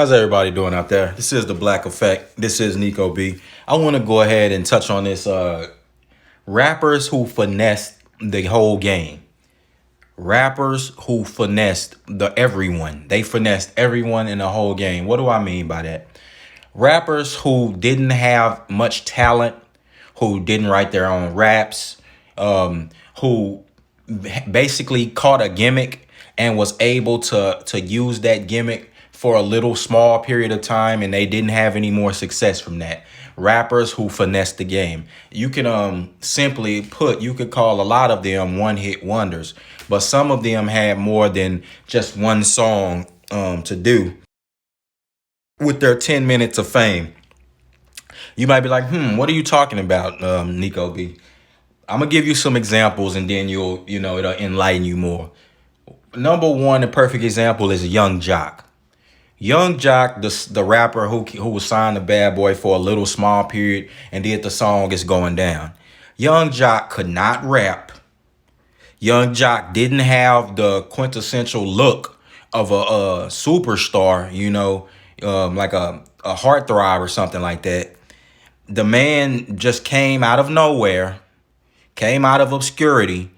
How's everybody doing out there? This is the Black Effect. This is Nico B. I want to go ahead and touch on this rappers who finessed the whole game. Rappers who finessed everyone. They finessed everyone in the whole game. What do I mean by that? Rappers who didn't have much talent, who didn't write their own raps, who basically caught a gimmick and was able to use that gimmick for a little small period of time, and they didn't have any more success from that. Rappers who finesse the game. You can simply put, you could call a lot of them one hit wonders, but some of them had more than just one song to do with their 10 minutes of fame. You might be like, what are you talking about, Nico B? I'm gonna give you some examples, and then it'll enlighten you more. Number one, a perfect example is Young Jock. Young Jock, the rapper who was signed to Bad Boy for a little small period and did the song It's Going Down. Young Jock could not rap. Young Jock didn't have the quintessential look of a superstar, like a heartthrob or something like that. The man just came out of nowhere, came out of obscurity,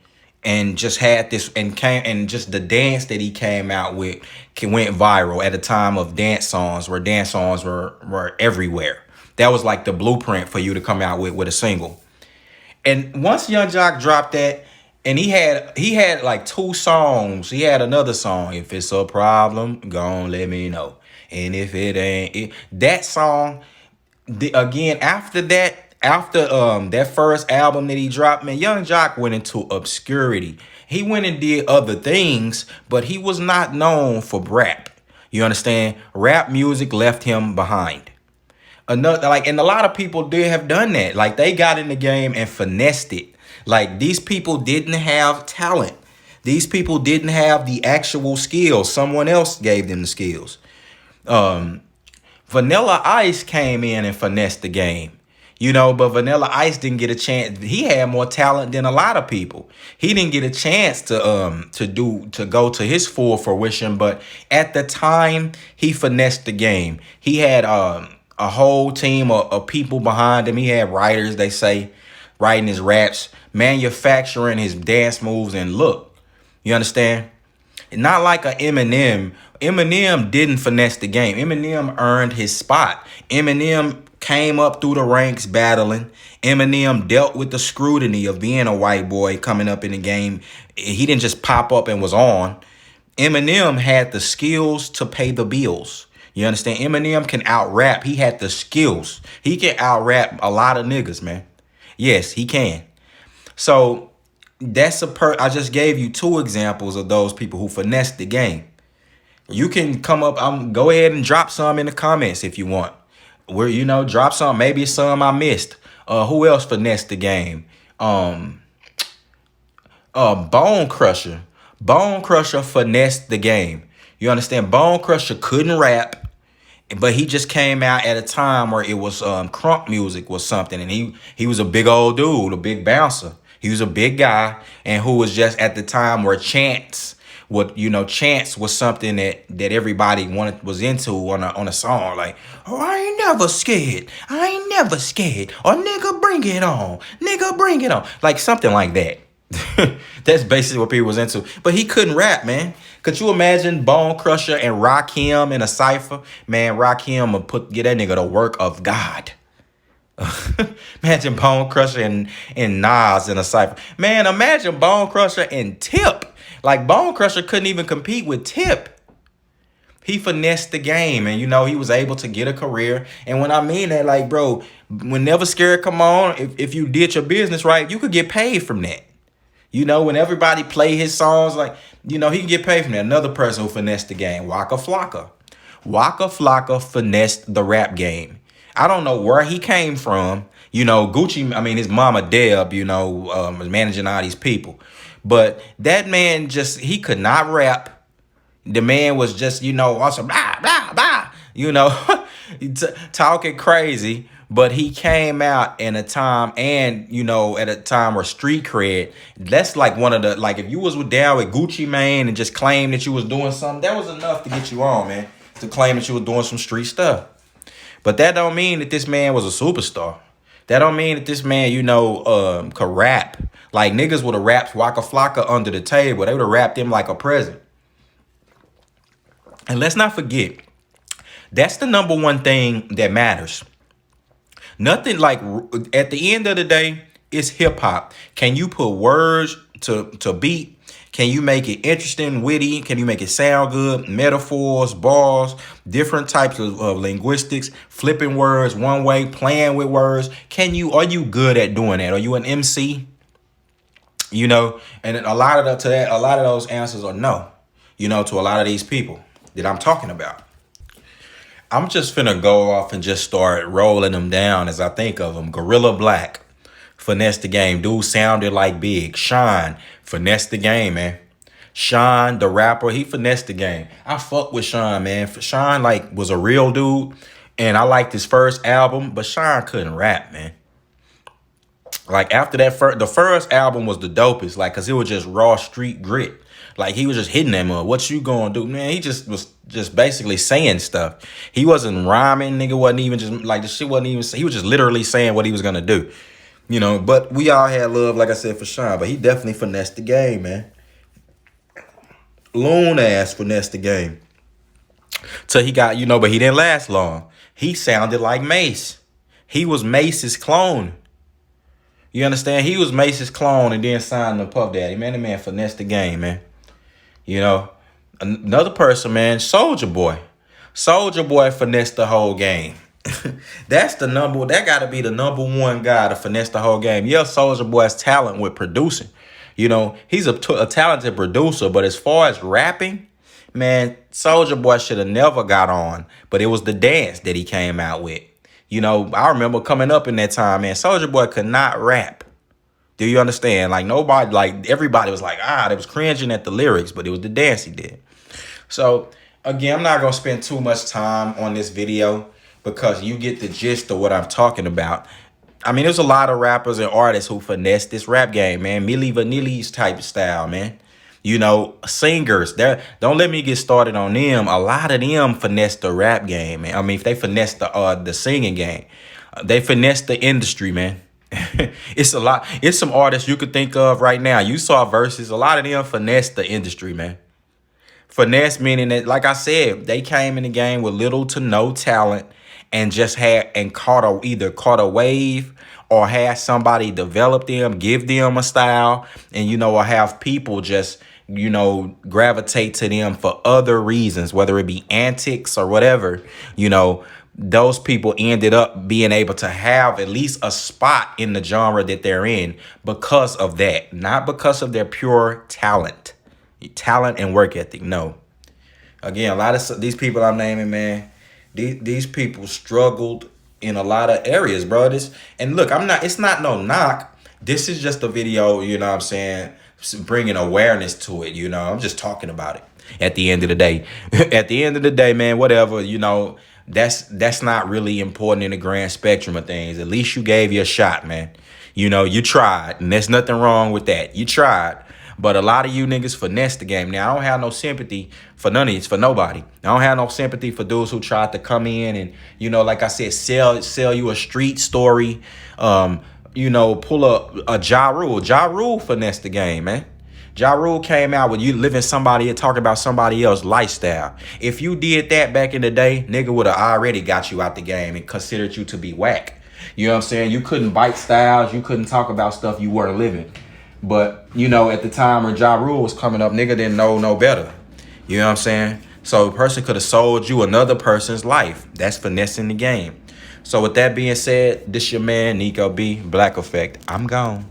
and just had this and just the dance that he came out with went viral at a time of dance songs were everywhere. That was like the blueprint for you to come out with a single. And once Young Jock dropped that, and he had like two songs. He had another song, If It's a Problem, Gon' Let Me Know. And if it ain't that song, again, after that first album that he dropped, man, Young Jock went into obscurity. He went and did other things, but he was not known for rap. You understand? Rap music left him behind. And a lot of people did have done that. Like, they got in the game and finessed it. Like, these people didn't have talent. These people didn't have the actual skills. Someone else gave them the skills. Vanilla Ice came in and finessed the game. But Vanilla Ice didn't get a chance. He had more talent than a lot of people. He didn't get a chance to go to his full fruition, but at the time, he finessed the game. He had a whole team of people behind him. He had writers, they say, writing his raps, manufacturing his dance moves and look. You understand? Not like a Eminem. Eminem didn't finesse the game. Eminem earned his spot. Eminem came up through the ranks battling. Eminem dealt with the scrutiny of being a white boy coming up in the game. He didn't just pop up and was on. Eminem had the skills to pay the bills. You understand? Eminem can out-rap. He had the skills. He can out-rap a lot of niggas, man. Yes, he can. So I just gave you two examples of those people who finessed the game. You can come up, go ahead and drop some in the comments if you want. Drop some. Maybe it's some I missed. Who else finessed the game? Bone Crusher. Bone Crusher finessed the game. You understand? Bone Crusher couldn't rap, but he just came out at a time where it was crunk music was something, and he was a big old dude, a big bouncer. He was a big guy, and who was just at the time where chants was something that everybody was into on a song. Like, oh, I ain't never scared. I ain't never scared. Or nigga, bring it on. Nigga, bring it on. Like something like that. That's basically what people was into. But he couldn't rap, man. Could you imagine Bone Crusher and Rakim in a cypher? Man, Rakim would get that nigga the work of God. Imagine Bone Crusher and Nas in a cypher. Man, imagine Bone Crusher and Tip. Like, Bone Crusher couldn't even compete with Tip. He finessed the game, and he was able to get a career. And when I mean that, like, bro, when Never Scared come on, if you did your business right, you could get paid from that. When everybody play his songs, like, he can get paid from that. Another person who finessed the game, Waka Flocka. Waka Flocka finessed the rap game. I don't know where he came from. Gucci, his mama Deb, was managing all these people. But that man he could not rap. The man was just, also blah, blah, blah, talking crazy. But he came out in a time at a time where street cred, that's like one of the, like if you was down with Gucci Mane and just claimed that you was doing something, that was enough to get you on, man. to claim that you was doing some street stuff. But that don't mean that this man was a superstar. That don't mean that this man, could rap. Like niggas would have rapped Waka Flocka under the table. They would have rapped him like a president. And let's not forget, that's the number one thing that matters. Nothing like at the end of the day, it's hip hop. Can you put words to beat? Can you make it interesting, witty? Can you make it sound good? Metaphors, bars, different types of linguistics, flipping words one way, playing with words. Are you good at doing that? Are you an MC? And a lot of those answers are no, to a lot of these people that I'm talking about. I'm just finna go off and just start rolling them down as I think of them. Gorilla Black, finesse the game. Dude sounded like Big. Sean, finesse the game, man. Sean, the rapper, he finessed the game. I fuck with Sean, man. Sean, was a real dude. And I liked his first album, but Sean couldn't rap, man. After that, the first album was the dopest, because it was just raw street grit. He was just hitting them up. What you gonna do, man? He just was basically saying stuff. He wasn't rhyming, nigga. Wasn't even just the shit wasn't even. He was just literally saying what he was gonna do, But we all had love, like I said, for Sean. But he definitely finessed the game, man. Loon ass finessed the game. Till he got, but he didn't last long. He sounded like Mace. He was Mace's clone. You understand? He was Mace's clone and then signed to Puff Daddy. Man, the man finessed the game, man. Another person, man, Soulja Boy. Soulja Boy finessed the whole game. That gotta be the number one guy to finesse the whole game. Yeah, Soulja Boy's talent with producing. He's a talented producer, but as far as rapping, man, Soulja Boy should have never got on. But it was the dance that he came out with. I remember coming up in that time, man, Soulja Boy could not rap. Do you understand? Everybody was they was cringing at the lyrics, but it was the dance he did. So, again, I'm not going to spend too much time on this video because you get the gist of what I'm talking about. I mean, there's a lot of rappers and artists who finesse this rap game, man. Milli Vanilli's type of style, man. Singers. Don't let me get started on them. A lot of them finesse the rap game, man. I mean, if they finesse the singing game, they finesse the industry, man. It's a lot. It's some artists you could think of right now. You saw Versus. A lot of them finesse the industry, man. Finesse meaning that, like I said, they came in the game with little to no talent and just either caught a wave or had somebody develop them, give them a style, and or have people just gravitate to them for other reasons, whether it be antics or whatever. Those people ended up being able to have at least a spot in the genre that they're in because of that, not because of their pure talent and work ethic. No. Again, a lot of these people I'm naming, man, these people struggled in a lot of areas, bro. And look, it's not no knock. This is just a video, what I'm saying, bringing awareness to it, I'm just talking about it. At the end of the day, man, whatever, that's not really important in the grand spectrum of things. At least you gave your shot, man. You tried, and there's nothing wrong with that. You tried. But a lot of you niggas finesse the game. Now, I don't have no sympathy for none of this, for nobody. I don't have no sympathy for dudes who tried to come in and, like I said, sell you a street story. Pull up a Ja Rule. Ja Rule finessed the game, man. Ja Rule came out when you living somebody and talking about somebody else's lifestyle. If you did that back in the day, nigga would have already got you out the game and considered you to be whack. You know what I'm saying? You couldn't bite styles. You couldn't talk about stuff you weren't living. But, at the time when Ja Rule was coming up, nigga didn't know no better. You know what I'm saying? So a person could have sold you another person's life. That's finessing the game. So with that being said, this your man, Nico B, Black Effect. I'm gone.